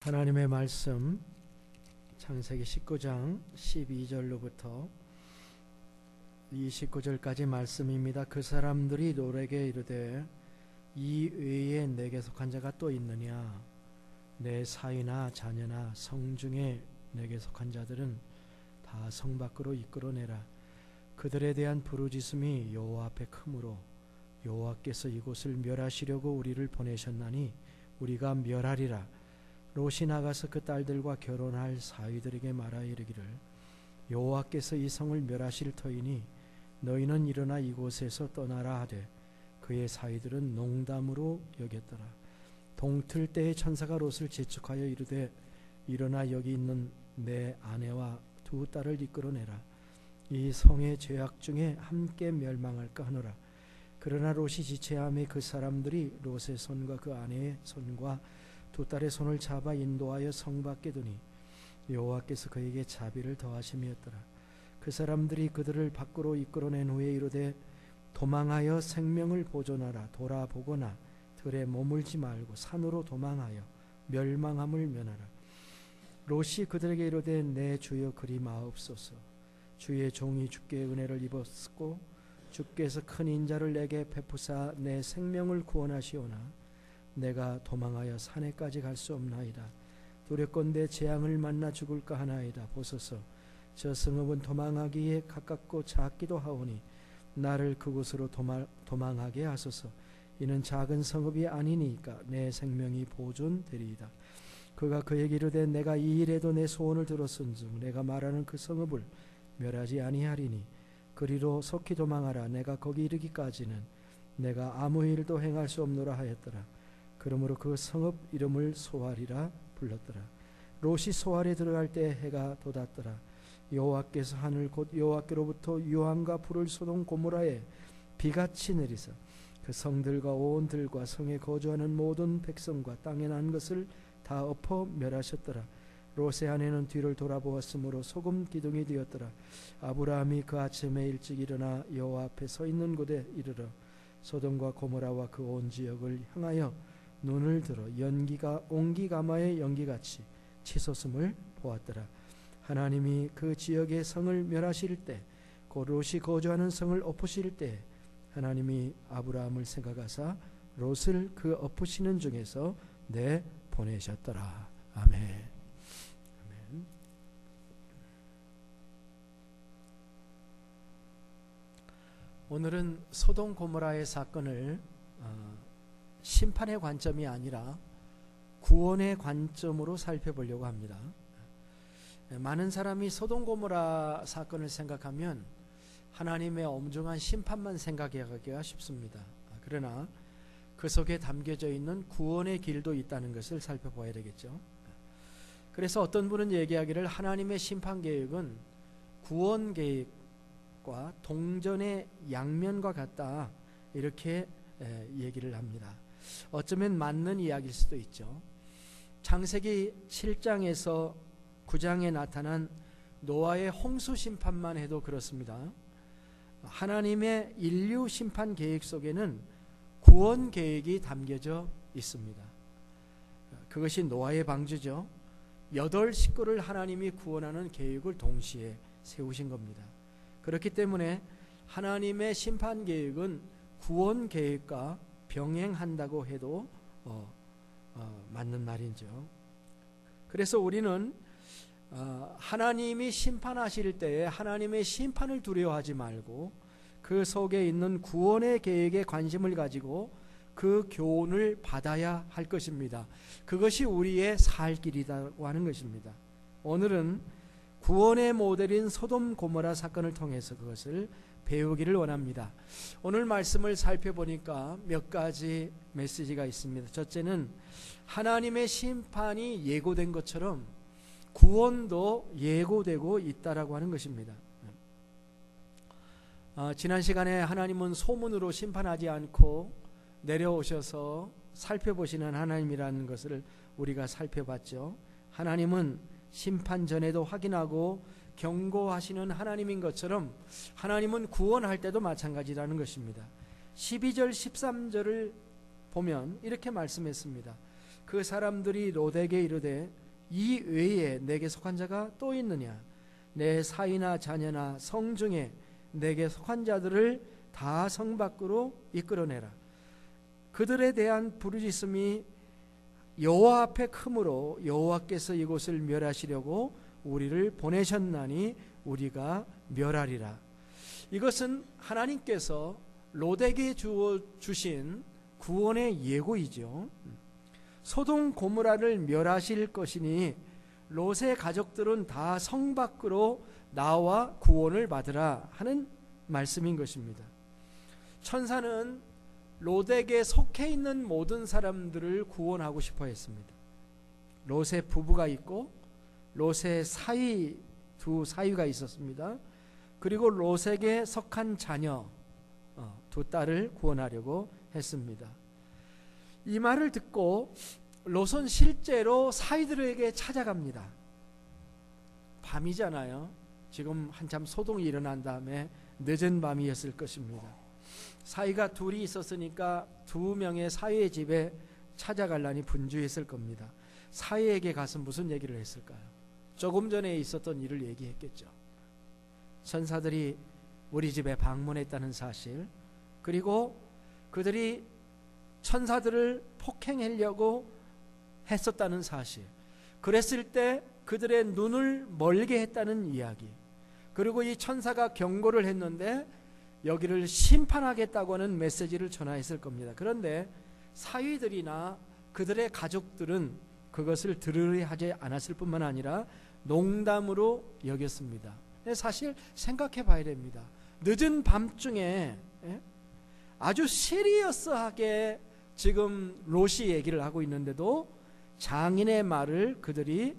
하나님의 말씀 창세기 19장 12절로부터 29절까지 말씀입니다. 그 사람들이 롯에게 이르되 이 외에 내게 속한 자가 또 있느냐? 내 사위나 자녀나 성 중에 내게 속한 자들은 다 성 밖으로 이끌어내라. 그들에 대한 부르짖음이 여호와 앞에 크므로 여호와께서 이곳을 멸하시려고 우리를 보내셨나니 우리가 멸하리라. 롯이 나가서 그 딸들과 결혼할 사위들에게 말하 이르기를 여호와께서 이 성을 멸하실 터이니 너희는 일어나 이곳에서 떠나라 하되 그의 사위들은 농담으로 여겼더라. 동틀 때에 천사가 롯을 재촉하여 이르되 일어나 여기 있는 내 아내와 두 딸을 이끌어내라. 이 성의 죄악 중에 함께 멸망할까 하노라. 그러나 롯이 지체함에 그 사람들이 롯의 손과 그 아내의 손과 두 딸의 손을 잡아 인도하여 성 밖에 두니 여호와께서 그에게 자비를 더하심이었더라. 그 사람들이 그들을 밖으로 이끌어낸 후에 이르되 도망하여 생명을 보존하라. 돌아보거나 들에 머물지 말고 산으로 도망하여 멸망함을 면하라. 롯이 그들에게 이르되 내 주여 그리 마옵소서. 주의 종이 주께 은혜를 입었고 주께서 큰 인자를 내게 베푸사 내 생명을 구원하시오나 내가 도망하여 산에까지 갈 수 없나이다. 두렵건대 재앙을 만나 죽을까 하나이다. 보소서 저 성읍은 도망하기에 가깝고 작기도 하오니 나를 그곳으로 도망하게 하소서. 이는 작은 성읍이 아니니까 내 생명이 보존되리이다. 그가 그에게 이르되 내가 이 일에도 내 소원을 들었은즉 내가 말하는 그 성읍을 멸하지 아니하리니 그리로 속히 도망하라. 내가 거기 이르기까지는 내가 아무 일도 행할 수 없노라 하였더라. 그러므로 그 성읍 이름을 소알이라 불렀더라. 롯이 소알에 들어갈 때 해가 돋았더라. 여호와께서 하늘 곧 여호와께로부터 유황과 불을 소돔 고모라에 비같이 내리사 그 성들과 온 들과 성에 거주하는 모든 백성과 땅에 난 것을 다 엎어 멸하셨더라. 롯의 아내는 뒤를 돌아보았으므로 소금 기둥이 되었더라. 아브라함이 그 아침에 일찍 일어나 여호와 앞에 서 있는 곳에 이르러 소돔과 고모라와 그 온 지역을 향하여 눈을 들어 연기가 옹기가마의 연기같이 치솟음을 보았더라. 하나님이 그 지역의 성을 멸하실 때 곧 롯이 거주하는 성을 엎으실 때 하나님이 아브라함을 생각하사 롯을 그 엎으시는 중에서 내보내셨더라. 아멘. 아멘. 오늘은 소돔 고모라의 사건을 심판의 관점이 아니라 구원의 관점으로 살펴보려고 합니다. 많은 사람이 소돔 고모라 사건을 생각하면 하나님의 엄중한 심판만 생각하기가 쉽습니다. 그러나 그 속에 담겨져 있는 구원의 길도 있다는 것을 살펴봐야 되겠죠. 그래서 어떤 분은 얘기하기를 하나님의 심판 계획은 구원 계획과 동전의 양면과 같다, 이렇게 얘기를 합니다. 어쩌면 맞는 이야기일 수도 있죠. 창세기 7장에서 9장에 나타난 노아의 홍수 심판만 해도 그렇습니다. 하나님의 인류 심판 계획 속에는 구원 계획이 담겨져 있습니다. 그것이 노아의 방주죠. 8 식구를 하나님이 구원하는 계획을 동시에 세우신 겁니다. 그렇기 때문에 하나님의 심판 계획은 구원 계획과 병행한다고 해도 맞는 말이죠. 그래서 우리는 하나님이 심판하실 때에 하나님의 심판을 두려워하지 말고 그 속에 있는 구원의 계획에 관심을 가지고 그 교훈을 받아야 할 것입니다. 그것이 우리의 살 길이라고 하는 것입니다. 오늘은 구원의 모델인 소돔 고모라 사건을 통해서 그것을 배우기를 원합니다. 오늘 말씀을 살펴보니까 몇 가지 메시지가 있습니다. 첫째는 하나님의 심판이 예고된 것처럼 구원도 예고되고 있다라고 하는 것입니다. 지난 시간에 하나님은 소문으로 심판하지 않고 내려오셔서 살펴보시는 하나님이라는 것을 우리가 살펴봤죠. 하나님은 심판 전에도 확인하고 경고하시는 하나님인 것처럼 하나님은 구원할 때도 마찬가지라는 것입니다. 12절 13절을 보면 이렇게 말씀했습니다. 그 사람들이 롯에게 이르되 이 외에 내게 속한 자가 또 있느냐? 내 사위나 자녀나 성중에 내게 속한 자들을 다 성 밖으로 이끌어내라. 그들에 대한 부르짖음이 여호와 앞에 크므로 여호와께서 이곳을 멸하시려고 우리를 보내셨나니 우리가 멸하리라. 이것은 하나님께서 롯에게 주신 구원의 예고이죠. 소돔 고모라를 멸하실 것이니 롯의 가족들은 다 성 밖으로 나와 구원을 받으라 하는 말씀인 것입니다. 천사는 롯에게 속해 있는 모든 사람들을 구원하고 싶어 했습니다. 롯의 부부가 있고 롯의 사위, 두 사위가 있었습니다. 그리고 롯에게 속한 자녀, 두 딸을 구원하려고 했습니다. 이 말을 듣고 롯은 실제로 사위들에게 찾아갑니다. 밤이잖아요. 지금 한참 소동이 일어난 다음에 늦은 밤이었을 것입니다. 사위가 둘이 있었으니까 두 명의 사위의 집에 찾아가려니 분주했을 겁니다. 사위에게 가서 무슨 얘기를 했을까요? 조금 전에 있었던 일을 얘기했겠죠. 천사들이 우리 집에 방문했다는 사실, 그리고 그들이 천사들을 폭행하려고 했었다는 사실, 그랬을 때 그들의 눈을 멀게 했다는 이야기, 그리고 이 천사가 경고를 했는데 여기를 심판하겠다고 하는 메시지를 전하였을 겁니다. 그런데 사위들이나 그들의 가족들은 그것을 들으려 하지 않았을 뿐만 아니라 농담으로 여겼습니다. 사실 생각해 봐야 됩니다. 늦은 밤중에 아주 시리어스하게 지금 롯이 얘기를 하고 있는데도 장인의 말을 그들이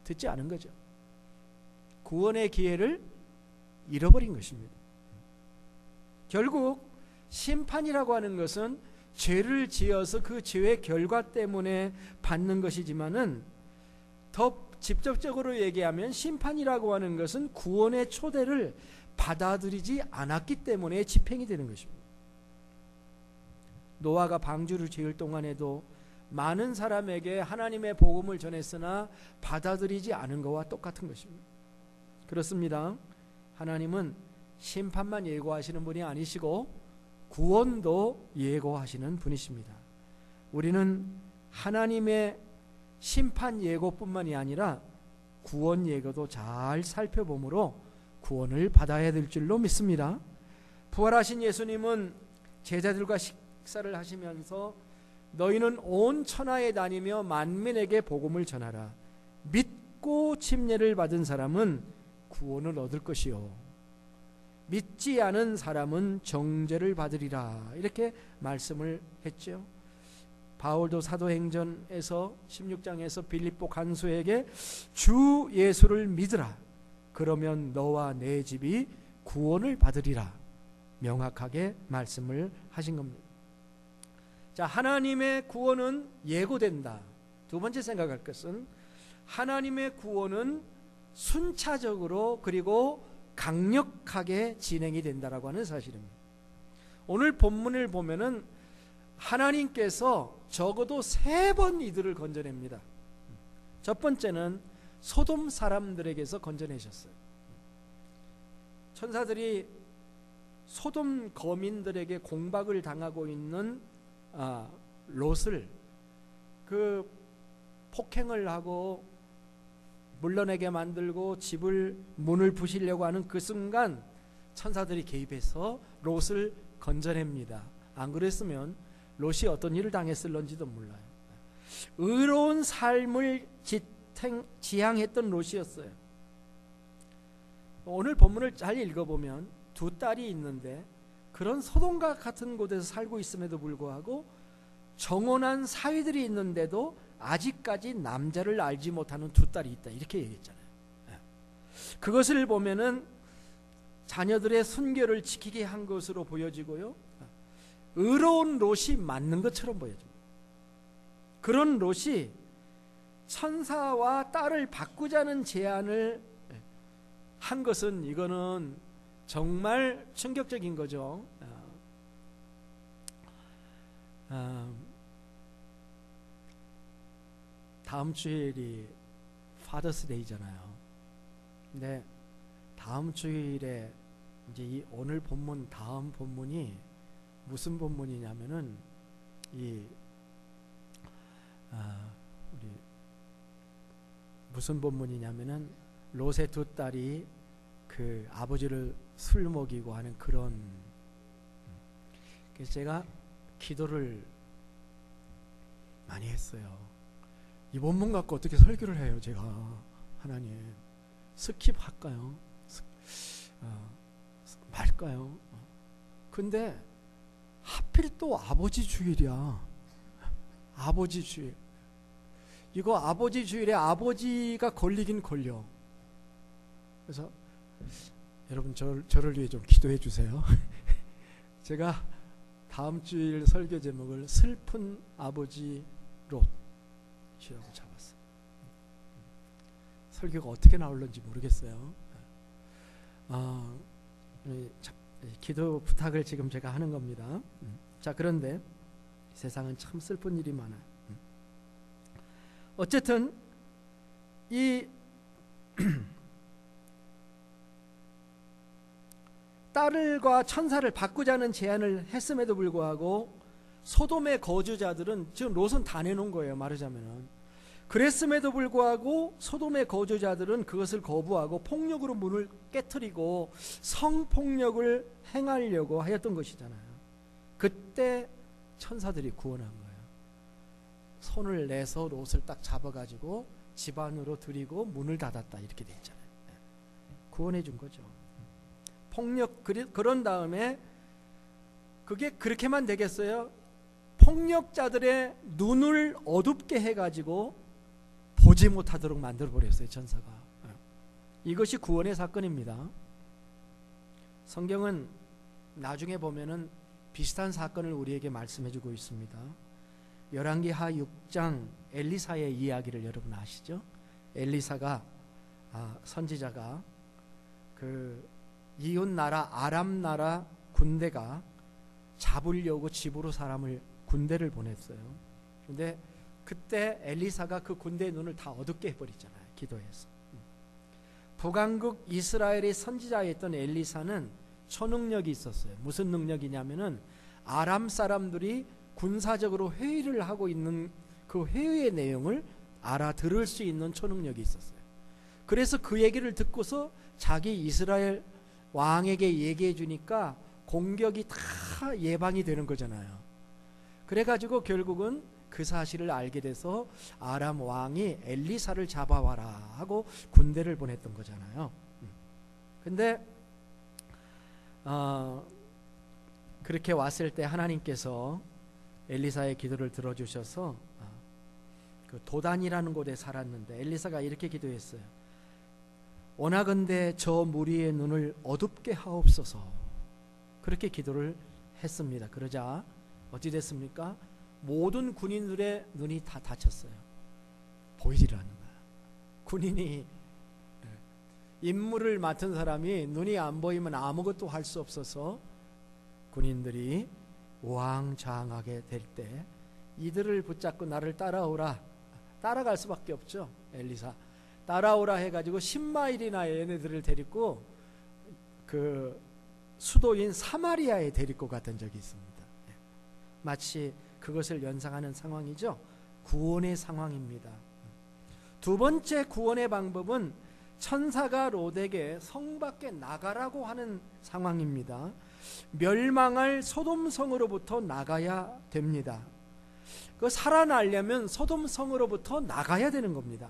듣지 않은 거죠. 구원의 기회를 잃어버린 것입니다. 결국 심판이라고 하는 것은 죄를 지어서 그 죄의 결과 때문에 받는 것이지만은 더 직접적으로 얘기하면 심판이라고 하는 것은 구원의 초대를 받아들이지 않았기 때문에 집행이 되는 것입니다. 노아가 방주를 지을 동안에도 많은 사람에게 하나님의 복음을 전했으나 받아들이지 않은 것과 똑같은 것입니다. 그렇습니다. 하나님은 심판만 예고하시는 분이 아니시고 구원도 예고하시는 분이십니다. 우리는 하나님의 심판 예고뿐만이 아니라 구원 예고도 잘 살펴보므로 구원을 받아야 될 줄로 믿습니다. 부활하신 예수님은 제자들과 식사를 하시면서 너희는 온 천하에 다니며 만민에게 복음을 전하라. 믿고 침례를 받은 사람은 구원을 얻을 것이요 믿지 않은 사람은 정죄를 받으리라. 이렇게 말씀을 했죠. 바울도 사도행전에서 16장에서 빌립보 간수에게 주 예수를 믿으라. 그러면 너와 내 집이 구원을 받으리라. 명확하게 말씀을 하신 겁니다. 자, 하나님의 구원은 예고된다. 두 번째 생각할 것은 하나님의 구원은 순차적으로 그리고 강력하게 진행이 된다라고 하는 사실입니다. 오늘 본문을 보면은 하나님께서 적어도 3번 이들을 건져냅니다. 첫 번째는 소돔 사람들에게서 건져내셨어요. 천사들이 소돔 거민들에게 공박을 당하고 있는 롯을 그 폭행을 하고 물러내게 만들고 집을 문을 부시려고 하는 그 순간 천사들이 개입해서 롯을 건져냅니다. 안 그랬으면 롯이 어떤 일을 당했을런지도 몰라요. 의로운 삶을 지향했던 롯이었어요. 오늘 본문을 잘 읽어보면 두 딸이 있는데 그런 소돔과 같은 곳에서 살고 있음에도 불구하고 정혼한 사위들이 있는데도 아직까지 남자를 알지 못하는 두 딸이 있다, 이렇게 얘기했잖아요. 그것을 보면은 자녀들의 순결을 지키게 한 것으로 보여지고요, 의로운 롯이 맞는 것처럼 보여집니다. 그런 롯이 천사와 딸을 바꾸자는 제안을 한 것은 이거는 정말 충격적인 거죠. 다음 주일이 파더스데이잖아요. 근데 다음 주일에 이제 이 오늘 본문 다음 본문이 무슨 본문이냐면은 우리 무슨 본문이냐면은 롯의 두 딸이 그 아버지를 술 먹이고 하는 그런. 그래서 제가 기도를 많이 했어요. 이 본문 갖고 어떻게 설교를 해요? 제가 하나님 스킵할까요? 말까요? 근데 하필 또 아버지 주일이야. 아버지 주일. 이거 아버지 주일에 아버지가 걸리긴 걸려. 그래서 여러분 저를 위해 좀 기도해 주세요. 제가 다음 주일 설교 제목을 슬픈 아버지 롯이라고 잡았어요. 설교가 어떻게 나올는지 모르겠어요. 기도 부탁을 지금 제가 하는 겁니다. 자, 그런데 세상은 참 슬픈 일이 많아요. 어쨌든 이 딸과 천사를 바꾸자는 제안을 했음에도 불구하고 소돔의 거주자들은, 지금 롯은 다 내놓은 거예요, 말하자면은. 그랬음에도 불구하고 소돔의 거주자들은 그것을 거부하고 폭력으로 문을 깨트리고 성폭력을 행하려고 하였던 것이잖아요. 그때 천사들이 구원한 거예요. 손을 내서 롯을 딱 잡아가지고 집 안으로 들이고 문을 닫았다, 이렇게 돼 있잖아요. 구원해 준 거죠. 폭력, 그런 다음에 그게 그렇게만 되겠어요? 폭력자들의 눈을 어둡게 해가지고 보지 못하도록 만들어버렸어요, 천사가. 이것이 구원의 사건입니다. 성경은 나중에 보면은 비슷한 사건을 우리에게 말씀해주고 있습니다. 열왕기하 6장 엘리사의 이야기를 여러분 아시죠? 엘리사가 선지자가 그 이웃 나라 아람 나라 군대가 잡으려고 집으로 군대를 보냈어요. 근데 그때 엘리사가 그 군대의 눈을 다 어둡게 해버리잖아요, 기도해서. 북왕국 이스라엘의 선지자였던 엘리사는 초능력이 있었어요. 무슨 능력이냐면은 아람 사람들이 군사적으로 회의를 하고 있는 그 회의의 내용을 알아들을 수 있는 초능력이 있었어요. 그래서 그 얘기를 듣고서 자기 이스라엘 왕에게 얘기해 주니까 공격이 다 예방이 되는 거잖아요. 그래가지고 결국은 그 사실을 알게 돼서 아람 왕이 엘리사를 잡아와라 하고 군대를 보냈던 거잖아요. 근데 그렇게 왔을 때 하나님께서 엘리사의 기도를 들어주셔서 그 도단이라는 곳에 살았는데 엘리사가 이렇게 기도했어요. 원하건대 저 무리의 눈을 어둡게 하옵소서. 그렇게 기도를 했습니다. 그러자 어찌 됐습니까? 모든 군인들의 눈이 다 닫혔어요. 보이지를 않는 거야. 군인이, 임무를 맡은 사람이 눈이 안 보이면 아무것도 할 수 없어서 군인들이 우왕좌왕하게 될 때 이들을 붙잡고 나를 따라오라. 따라갈 수밖에 없죠. 엘리사 따라오라 해가지고 10마일이나 얘네들을 데리고 그 수도인 사마리아에 데리고 갔던 적이 있습니다. 마치 그것을 연상하는 상황이죠. 구원의 상황입니다. 두 번째 구원의 방법은 천사가 롯에게 성 밖에 나가라고 하는 상황입니다. 멸망할 소돔성으로부터 나가야 됩니다. 그 살아나려면 소돔성으로부터 나가야 되는 겁니다.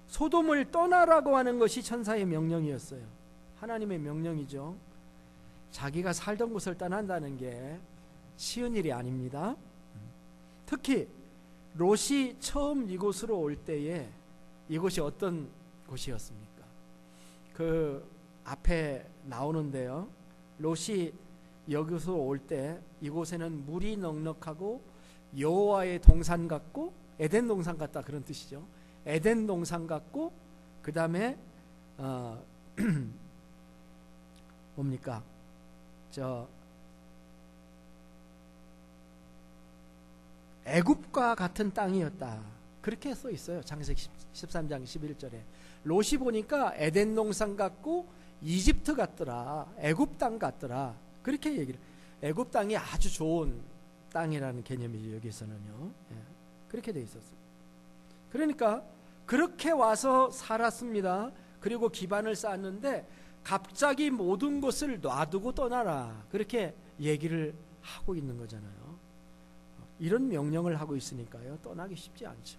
소돔을 떠나라고 하는 것이 천사의 명령이었어요. 하나님의 명령이죠. 자기가 살던 곳을 떠난다는 게 쉬운 일이 아닙니다. 특히 롯이 처음 이곳으로 올 때에 이곳이 어떤 곳이었습니까? 그 앞에 나오는데요. 롯이 여기서 올 때 이곳에는 물이 넉넉하고 여호와의 동산 같고, 에덴 동산 같다 그런 뜻이죠. 에덴 동산 같고, 그 다음에 뭡니까? 애굽과 같은 땅이었다. 그렇게 써 있어요. 창세기 13장 11절에. 롯이 보니까 에덴 동산 같고 이집트 같더라, 애굽 땅 같더라, 그렇게 얘기를. 애굽 땅이 아주 좋은 땅이라는 개념이죠, 여기서는요. 예, 그렇게 돼 있었어요. 그러니까 그렇게 와서 살았습니다. 그리고 기반을 쌓았는데 갑자기 모든 것을 놔두고 떠나라, 그렇게 얘기를 하고 있는 거잖아요. 이런 명령을 하고 있으니까요, 떠나기 쉽지 않죠.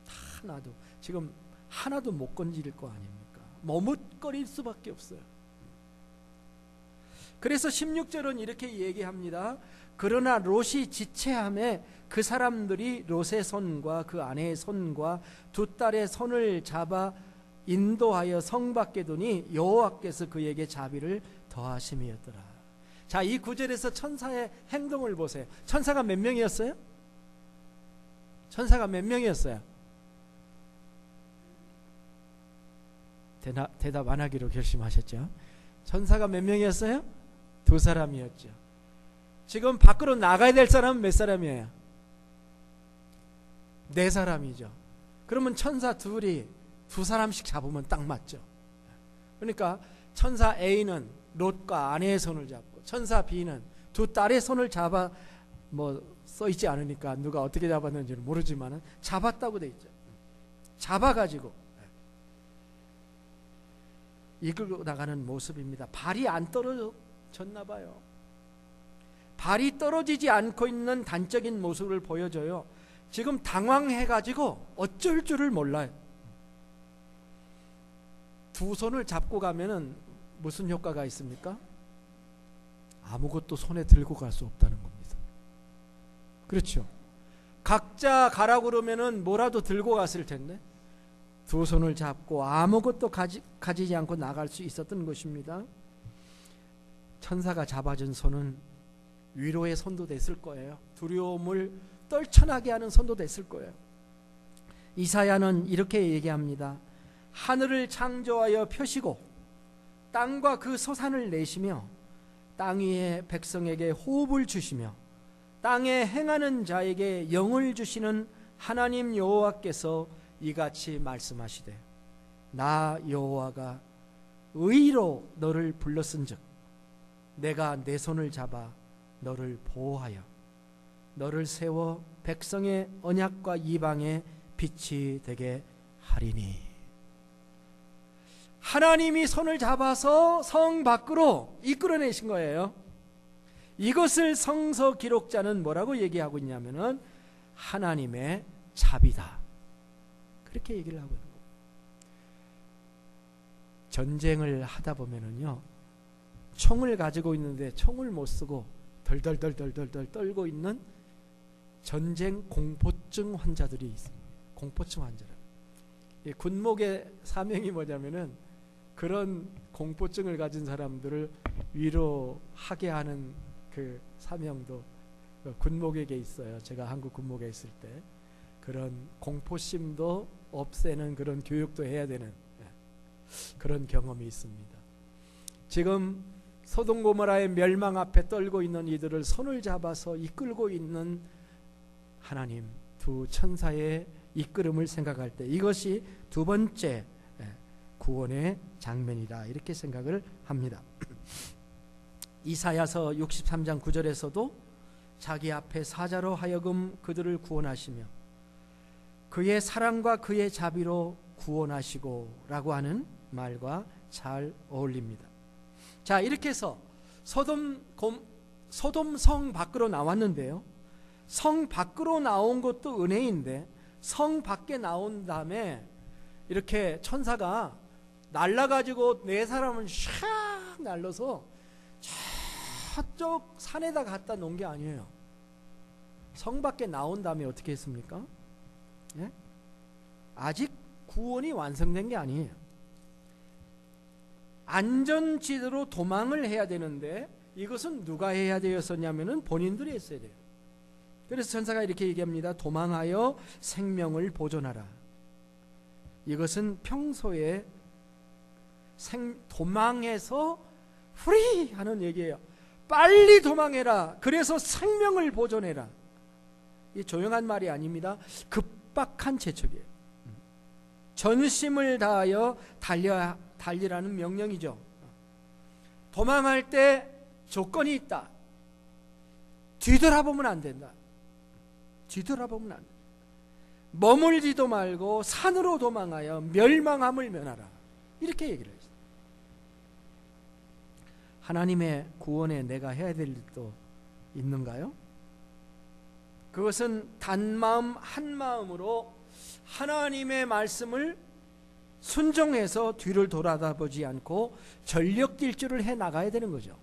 다 놔두. 지금 하나도 못 건질 거 아닙니까? 머뭇거릴 수밖에 없어요. 그래서 16절은 이렇게 얘기합니다. 그러나 롯이 지체함에 그 사람들이 롯의 손과 그 아내의 손과 두 딸의 손을 잡아 인도하여 성 밖에 두니 여호와께서 그에게 자비를 더하심이었더라. 자, 이 구절에서 천사의 행동을 보세요. 천사가 몇 명이었어요? 천사가 몇 명이었어요? 대답 안 하기로 결심하셨죠? 천사가 몇 명이었어요? 2사람이었죠. 지금 밖으로 나가야 될 사람은 몇 사람이에요? 4사람이죠. 그러면 천사 둘이 2사람씩 잡으면 딱 맞죠. 그러니까 천사 A는 롯과 아내의 손을 잡고, 천사 B는 두 딸의 손을 잡아, 뭐 써있지 않으니까 누가 어떻게 잡았는지는 모르지만 잡았다고 돼 있죠. 잡아가지고 이끌고 나가는 모습입니다. 발이 안 떨어졌나 봐요. 발이 떨어지지 않고 있는 단적인 모습을 보여줘요. 지금 당황해가지고 어쩔 줄을 몰라요. 두 손을 잡고 가면은 무슨 효과가 있습니까? 아무것도 손에 들고 갈 수 없다는 겁니다. 그렇죠? 각자 가라고 그러면은 뭐라도 들고 갔을 텐데 두 손을 잡고 아무것도 가지지 않고 나갈 수 있었던 것입니다. 천사가 잡아준 손은 위로의 손도 됐을 거예요. 두려움을 떨쳐나게 하는 손도 됐을 거예요. 이사야는 이렇게 얘기합니다. 하늘을 창조하여 펴시고 땅과 그 소산을 내시며 땅 위의 백성에게 호흡을 주시며 땅에 행하는 자에게 영을 주시는 하나님 여호와께서 이같이 말씀하시되 나 여호와가 의로 너를 불렀은즉 내가 내 손을 잡아 너를 보호하여 너를 세워 백성의 언약과 이방의 빛이 되게 하리니. 하나님이 손을 잡아서 성 밖으로 이끌어내신 거예요. 이것을 성서 기록자는 뭐라고 얘기하고 있냐면은 하나님의 자비다, 그렇게 얘기를 하고 있는 거예요. 전쟁을 하다 보면은요, 총을 가지고 있는데 총을 못 쓰고 덜덜덜덜덜 떨고 있는 전쟁 공포증 환자들이 있습니다. 공포증 환자라. 이 군목의 사명이 뭐냐면은 그런 공포증을 가진 사람들을 위로하게 하는 그 사명도 군목에게 있어요. 제가 한국 군목에 있을 때 그런 공포심도 없애는 그런 교육도 해야 되는 그런 경험이 있습니다. 지금 소돔 고모라의 멸망 앞에 떨고 있는 이들을 손을 잡아서 이끌고 있는 하나님 두 천사의 이끌음을 생각할 때 이것이 두 번째 구원의 장면이다, 이렇게 생각을 합니다. 이사야서 63장 9절에서도 자기 앞에 사자로 하여금 그들을 구원하시며 그의 사랑과 그의 자비로 구원하시고 라고 하는 말과 잘 어울립니다. 자, 이렇게 해서 소돔 성 밖으로 나왔는데요, 성 밖으로 나온 것도 은혜인데 성 밖에 나온 다음에 이렇게 천사가 날라가지고 4사람을 샥 날려서 저쪽 산에다 갖다 놓은 게 아니에요. 성 밖에 나온 다음에 어떻게 했습니까? 예? 아직 구원이 완성된 게 아니에요. 안전지대로 도망을 해야 되는데 이것은 누가 해야 되었었냐면은 본인들이 했어야 돼요. 그래서 천사가 이렇게 얘기합니다. 도망하여 생명을 보존하라. 이것은 평소에 도망해서 프리 하는 얘기예요. 빨리 도망해라. 그래서 생명을 보존해라. 이 조용한 말이 아닙니다. 빡빡한 재촉이에요. 전심을 다하여 달리라는 명령이죠. 도망할 때 조건이 있다. 뒤돌아보면 안 된다. 뒤돌아보면 안 된다. 머물지도 말고 산으로 도망하여 멸망함을 면하라. 이렇게 얘기를 했어요. 하나님의 구원에 내가 해야 될 일도 있는가요? 그것은 단마음 한마음으로 하나님의 말씀을 순종해서 뒤를 돌아다보지 않고 전력질주를 해 나가야 되는 거죠.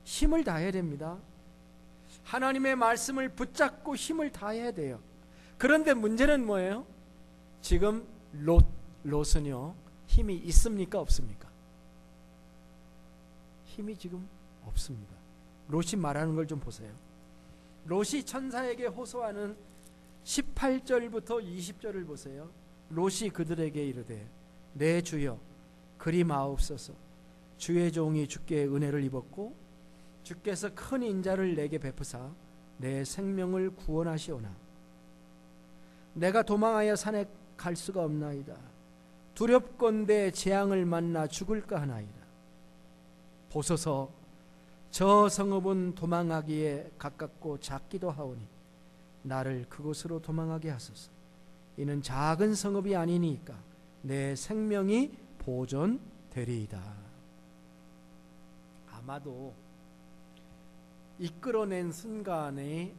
힘을 다해야 됩니다. 하나님의 말씀을 붙잡고 힘을 다해야 돼요. 그런데 문제는 뭐예요? 지금 롯은요, 힘이 있습니까? 없습니까? 힘이 지금 없습니다. 롯이 말하는 걸 좀 보세요. 롯이 천사에게 호소하는 18절부터 20절을 보세요. 롯이 그들에게 이르되 내 주여 그리 마옵소서. 주의 종이 주께 은혜를 입었고 주께서 큰 인자를 내게 베푸사 내 생명을 구원하시오나 내가 도망하여 산에 갈 수가 없나이다. 두렵건대 재앙을 만나 죽을까 하나이다. 보소서 저 성읍은 도망하기에 가깝고 작기도 하오니 나를 그곳으로 도망하게 하소서. 이는 작은 성읍이 아니니까 내 생명이 보존되리이다. 아마도 이끌어낸 순간에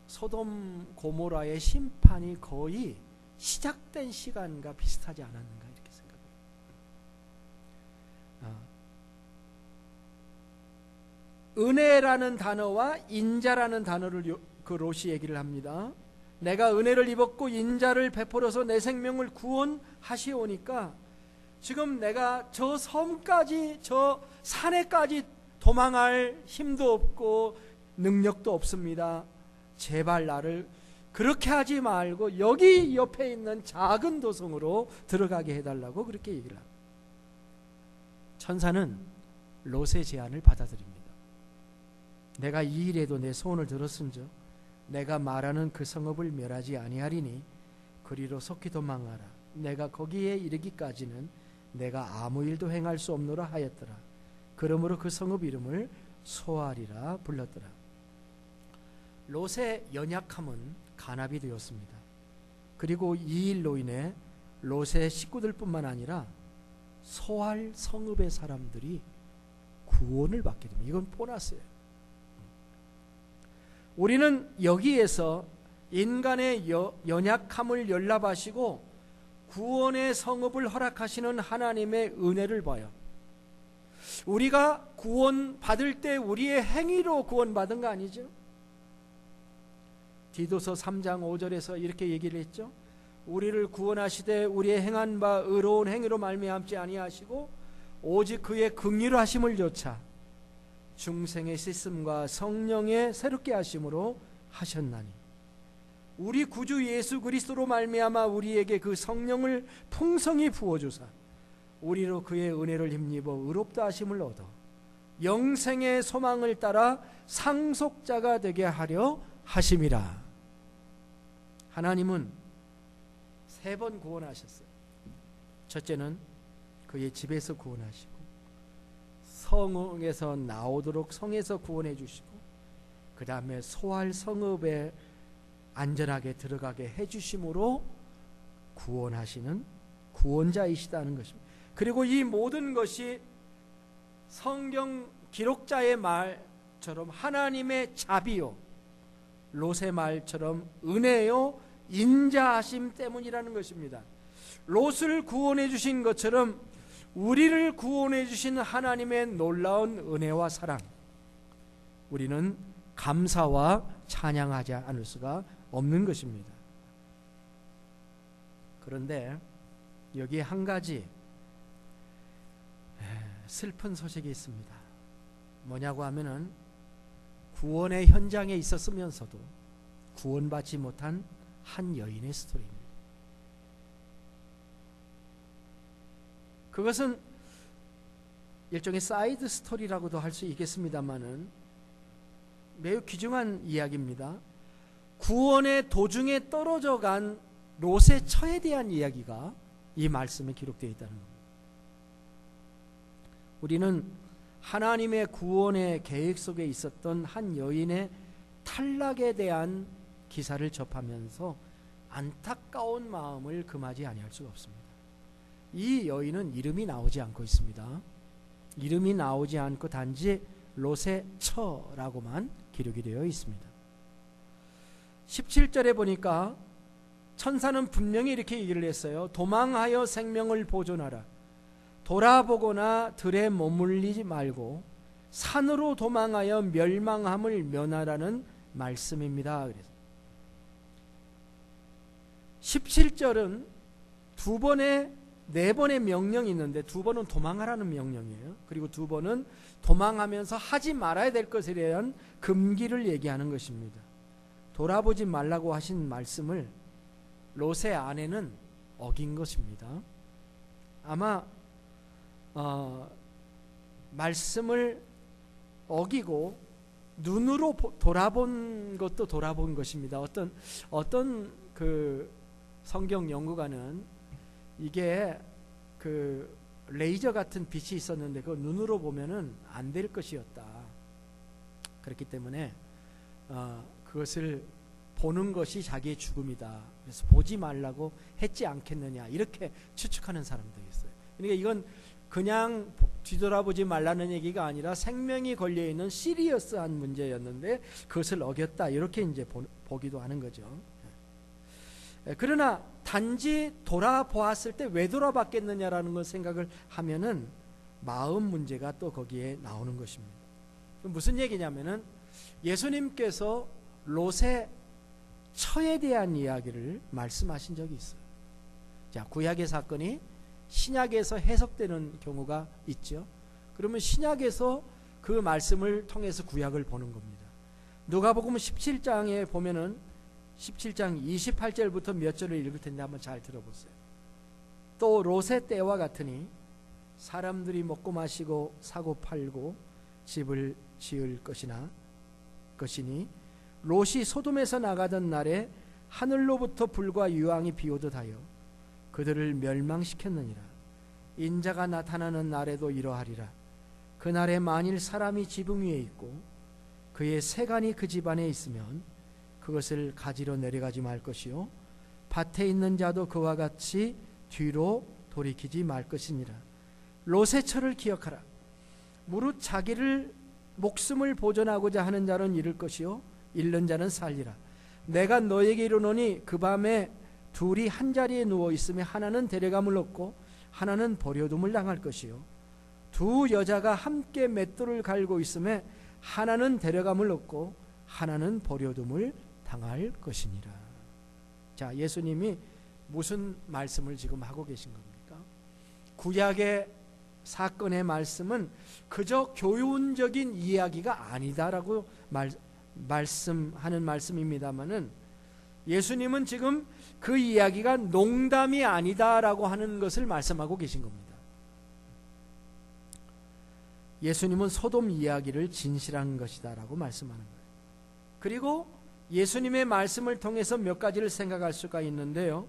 소돔 고모라의 심판이 거의 시작된 시간과 비슷하지 않았는가 이렇게 생각해요. 은혜라는 단어와 인자라는 단어를 그 롯이 얘기를 합니다. 내가 은혜를 입었고 인자를 베풀어서 내 생명을 구원하시오니까 지금 내가 저 섬까지 저 산에까지 도망할 힘도 없고 능력도 없습니다. 제발 나를 그렇게 하지 말고 여기 옆에 있는 작은 도성으로 들어가게 해달라고 그렇게 얘기를 합니다. 천사는 롯의 제안을 받아들입니다. 내가 이 일에도 내 소원을 들었은즉 내가 말하는 그 성읍을 멸하지 아니하리니 그리로 속히 도망하라. 내가 거기에 이르기까지는 내가 아무 일도 행할 수 없노라 하였더라. 그러므로 그 성읍 이름을 소알이라 불렀더라. 롯의 연약함은 간압이 되었습니다. 그리고 이 일로 인해 롯의 식구들뿐만 아니라 소알 성읍의 사람들이 구원을 받게 됩니다. 이건 보너스예요. 우리는 여기에서 인간의 연약함을 연락하시고 구원의 성읍을 허락하시는 하나님의 은혜를 봐요. 우리가 구원 받을 때 우리의 행위로 구원받은 거 아니죠? 디도서 3장 5절에서 이렇게 얘기를 했죠. 우리를 구원하시되 우리의 행한 바 의로운 행위로 말미암지 아니하시고 오직 그의 긍휼 하심을 조차 중생의 씻음과 성령의 새롭게 하심으로 하셨나니 우리 구주 예수 그리스도로 말미암아 우리에게 그 성령을 풍성히 부어주사 우리로 그의 은혜를 힘입어 의롭다 하심을 얻어 영생의 소망을 따라 상속자가 되게 하려 하심이라. 하나님은 3번 구원하셨어요. 첫째는 그의 집에서 구원하시고 성에서 나오도록 성에서 구원해 주시고 그 다음에 소알 성읍에 안전하게 들어가게 해주심으로 구원하시는 구원자이시다는 것입니다. 그리고 이 모든 것이 성경 기록자의 말처럼 하나님의 자비요 롯의 말처럼 은혜요 인자하심 때문이라는 것입니다. 롯을 구원해 주신 것처럼 우리를 구원해 주신 하나님의 놀라운 은혜와 사랑, 우리는 감사와 찬양하지 않을 수가 없는 것입니다. 그런데 여기 한 가지 슬픈 소식이 있습니다. 뭐냐고 하면은 구원의 현장에 있었으면서도 구원받지 못한 한 여인의 스토리입니다. 그것은 일종의 사이드 스토리라고도 할 수 있겠습니다만은 매우 귀중한 이야기입니다. 구원의 도중에 떨어져 간 롯의 처에 대한 이야기가 이 말씀에 기록되어 있다는 겁니다. 우리는 하나님의 구원의 계획 속에 있었던 한 여인의 탈락에 대한 기사를 접하면서 안타까운 마음을 금하지 아니할 수가 없습니다. 이 여인은 이름이 나오지 않고 있습니다. 이름이 나오지 않고 단지 롯의 처라고만 기록이 되어 있습니다. 17절에 보니까 천사는 분명히 이렇게 얘기를 했어요. 도망하여 생명을 보존하라. 돌아보거나 들에 머물리지 말고 산으로 도망하여 멸망함을 면하라는 말씀입니다. 그래서 17절은 네 번의 명령이 있는데 두 번은 도망하라는 명령이에요. 그리고 두 번은 도망하면서 하지 말아야 될 것에 대한 금기를 얘기하는 것입니다. 돌아보지 말라고 하신 말씀을 롯의 아내는 어긴 것입니다. 아마 말씀을 어기고 눈으로 돌아본 것도 돌아본 것입니다. 어떤 그 성경 연구가는 이게 그 레이저 같은 빛이 있었는데 그 눈으로 보면은 안 될 것이었다. 그렇기 때문에 그것을 보는 것이 자기의 죽음이다. 그래서 보지 말라고 했지 않겠느냐 이렇게 추측하는 사람도 있어요. 그러니까 이건 그냥 뒤돌아보지 말라는 얘기가 아니라 생명이 걸려있는 시리어스한 문제였는데 그것을 어겼다 이렇게 이제 보기도 하는 거죠. 그러나 단지 돌아보았을 때 왜 돌아봤겠느냐라는 걸 생각을 하면은 마음 문제가 또 거기에 나오는 것입니다. 무슨 얘기냐면은 예수님께서 롯의 처에 대한 이야기를 말씀하신 적이 있어요. 자, 구약의 사건이 신약에서 해석되는 경우가 있죠. 그러면 신약에서 그 말씀을 통해서 구약을 보는 겁니다. 누가복음 17장에 보면은 17장 28절부터 몇 절을 읽을 텐데 한번 잘 들어보세요. 또 롯의 때와 같으니 사람들이 먹고 마시고 사고 팔고 집을 지을 것이니 롯이 소돔에서 나가던 날에 하늘로부터 불과 유황이 비오듯 하여 그들을 멸망시켰느니라. 인자가 나타나는 날에도 이러하리라. 그날에 만일 사람이 지붕 위에 있고 그의 세간이 그 집안에 있으면 그것을 가지러 내려가지 말 것이요 밭에 있는 자도 그와 같이 뒤로 돌이키지 말 것이니라. 롯의 처를 기억하라. 무릇 자기를 목숨을 보존하고자 하는 자는 잃을 것이요 잃는 자는 살리라. 내가 너에게 이르노니 그 밤에 둘이 한 자리에 누워 있으며 하나는 데려감을 얻고 하나는 버려둠을 당할 것이요 두 여자가 함께 맷돌을 갈고 있으며 하나는 데려감을 얻고 하나는 버려둠을 당할 것이니라. 자, 예수님이 무슨 말씀을 지금 하고 계신 겁니까? 구약의 사건의 말씀은 그저 교훈적인 이야기가 아니다라고 말씀하는 말씀입니다만은 예수님은 지금 그 이야기가 농담이 아니다라고 하는 것을 말씀하고 계신 겁니다. 예수님은 소돔 이야기를 진실한 것이다라고 말씀하는 거예요. 그리고 예수님의 말씀을 통해서 몇 가지를 생각할 수가 있는데요.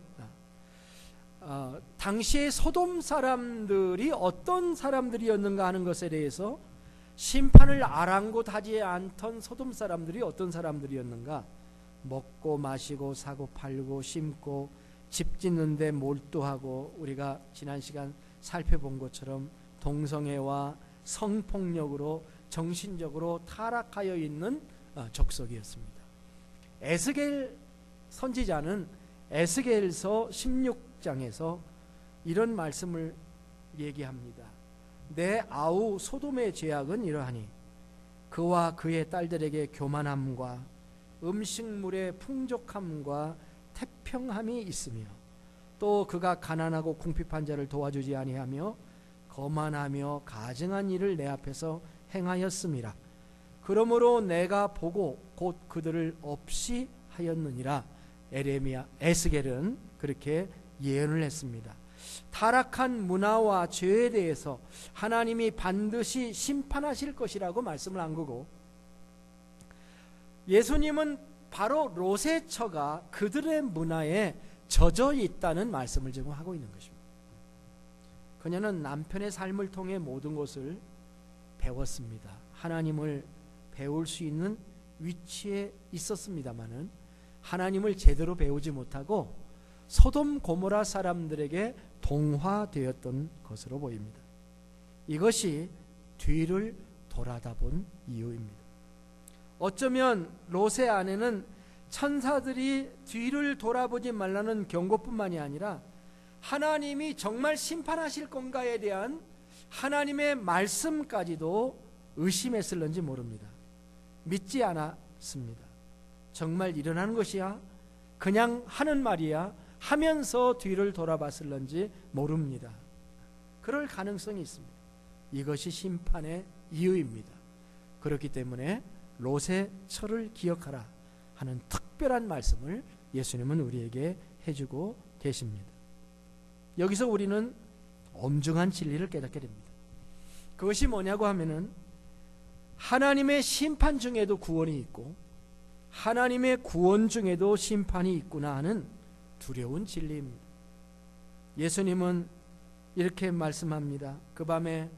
당시에 소돔 사람들이 어떤 사람들이었는가 하는 것에 대해서 심판을 아랑곳하지 않던 소돔 사람들이 어떤 사람들이었는가? 먹고 마시고 사고 팔고 심고 집 짓는데 몰두하고 우리가 지난 시간 살펴본 것처럼 동성애와 성폭력으로 정신적으로 타락하여 있는 족속이었습니다. 에스겔 선지자는 에스겔서 16장에서 이런 말씀을 얘기합니다. 내 아우 소돔의 죄악은 이러하니 그와 그의 딸들에게 교만함과 음식물의 풍족함과 태평함이 있으며 또 그가 가난하고 궁핍한 자를 도와주지 아니하며 거만하며 가증한 일을 내 앞에서 행하였음이라. 그러므로 내가 보고 곧 그들을 없이 하였느니라. 에스겔은 그렇게 예언을 했습니다. 타락한 문화와 죄에 대해서 하나님이 반드시 심판하실 것이라고 말씀을 한 거고, 예수님은 바로 롯의 처가 그들의 문화에 젖어 있다는 말씀을 지금 하고 있는 것입니다. 그녀는 남편의 삶을 통해 모든 것을 배웠습니다. 하나님을 배울 수 있는 위치에 있었습니다마는 하나님을 제대로 배우지 못하고 소돔 고모라 사람들에게 동화되었던 것으로 보입니다. 이것이 뒤를 돌아다본 이유입니다. 어쩌면 롯의 아내는 천사들이 뒤를 돌아보지 말라는 경고뿐만이 아니라 하나님이 정말 심판하실 건가에 대한 하나님의 말씀까지도 의심했을는지 모릅니다. 믿지 않았습니다. 정말 일어나는 것이야? 그냥 하는 말이야? 하면서 뒤를 돌아봤을는지 모릅니다. 그럴 가능성이 있습니다. 이것이 심판의 이유입니다. 그렇기 때문에 롯의 처를 기억하라 하는 특별한 말씀을 예수님은 우리에게 해주고 계십니다. 여기서 우리는 엄중한 진리를 깨닫게 됩니다. 그것이 뭐냐고 하면은 하나님의 심판 중에도 구원이 있고 하나님의 구원 중에도 심판이 있구나 하는 두려운 진리입니다. 예수님은 이렇게 말씀합니다. 그 밤에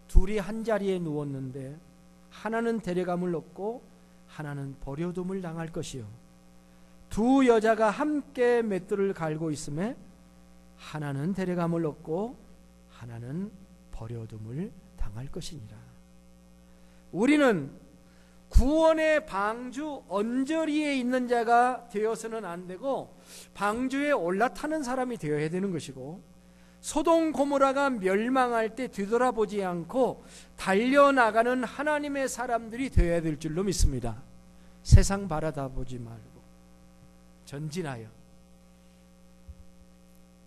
둘이 한 자리에 누웠는데 하나는 데려감을 얻고 하나는 버려둠을 당할 것이요 두 여자가 함께 맷돌을 갈고 있음에 하나는 데려감을 얻고 하나는 버려둠을 당할 것이니라. 우리는 구원의 방주 언저리에 있는 자가 되어서는 안 되고 방주에 올라타는 사람이 되어야 되는 것이고 소돔 고모라가 멸망할 때 뒤돌아보지 않고 달려나가는 하나님의 사람들이 되어야 될 줄로 믿습니다. 세상 바라다보지 말고 전진하여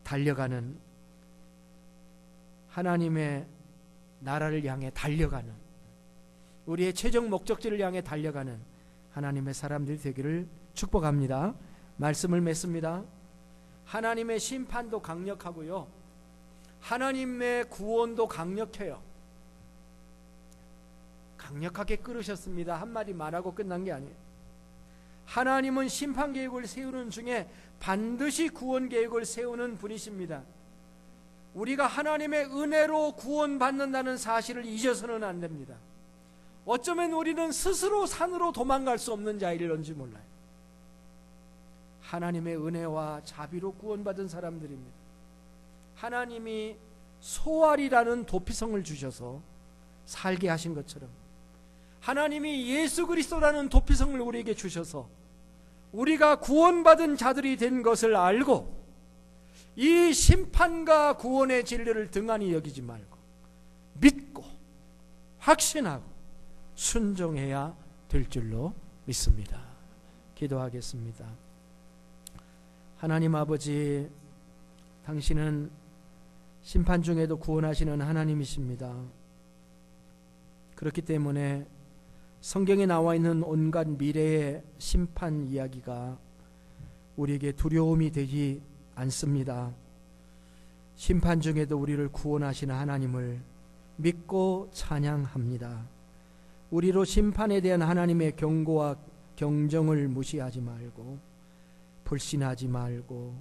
달려가는 하나님의 나라를 향해 달려가는 우리의 최종 목적지를 향해 달려가는 하나님의 사람들이 되기를 축복합니다. 말씀을 맺습니다. 하나님의 심판도 강력하고요 하나님의 구원도 강력해요. 강력하게 끌으셨습니다. 한마디 말하고 끝난 게 아니에요. 하나님은 심판 계획을 세우는 중에 반드시 구원 계획을 세우는 분이십니다. 우리가 하나님의 은혜로 구원받는다는 사실을 잊어서는 안 됩니다. 어쩌면 우리는 스스로 산으로 도망갈 수 없는 자일런지 몰라요. 하나님의 은혜와 자비로 구원받은 사람들입니다. 하나님이 소알이라는 도피성을 주셔서 살게 하신 것처럼 하나님이 예수 그리스도라는 도피성을 우리에게 주셔서 우리가 구원받은 자들이 된 것을 알고 이 심판과 구원의 진리를 등한히 여기지 말고 믿고 확신하고 순종해야 될 줄로 믿습니다. 기도하겠습니다. 하나님 아버지, 당신은 심판 중에도 구원하시는 하나님이십니다. 그렇기 때문에 성경에 나와 있는 온갖 미래의 심판 이야기가 우리에게 두려움이 되지 않습니다. 심판 중에도 우리를 구원하시는 하나님을 믿고 찬양합니다. 우리로 심판에 대한 하나님의 경고와 경정을 무시하지 말고 불신하지 말고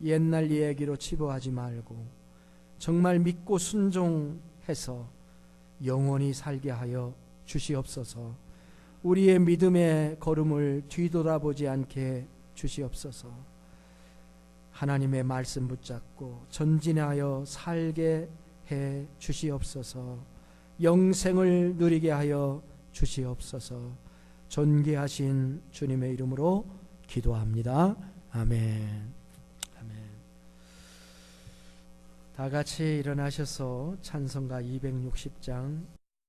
옛날 얘기로 치부하지 말고 정말 믿고 순종해서 영원히 살게 하여 주시옵소서. 우리의 믿음의 걸음을 뒤돌아보지 않게 주시옵소서. 하나님의 말씀 붙잡고 전진하여 살게 해 주시옵소서. 영생을 누리게 하여 주시옵소서. 존귀하신 주님의 이름으로 기도합니다. 아멘. 다 같이 일어나셔서 찬송가 260장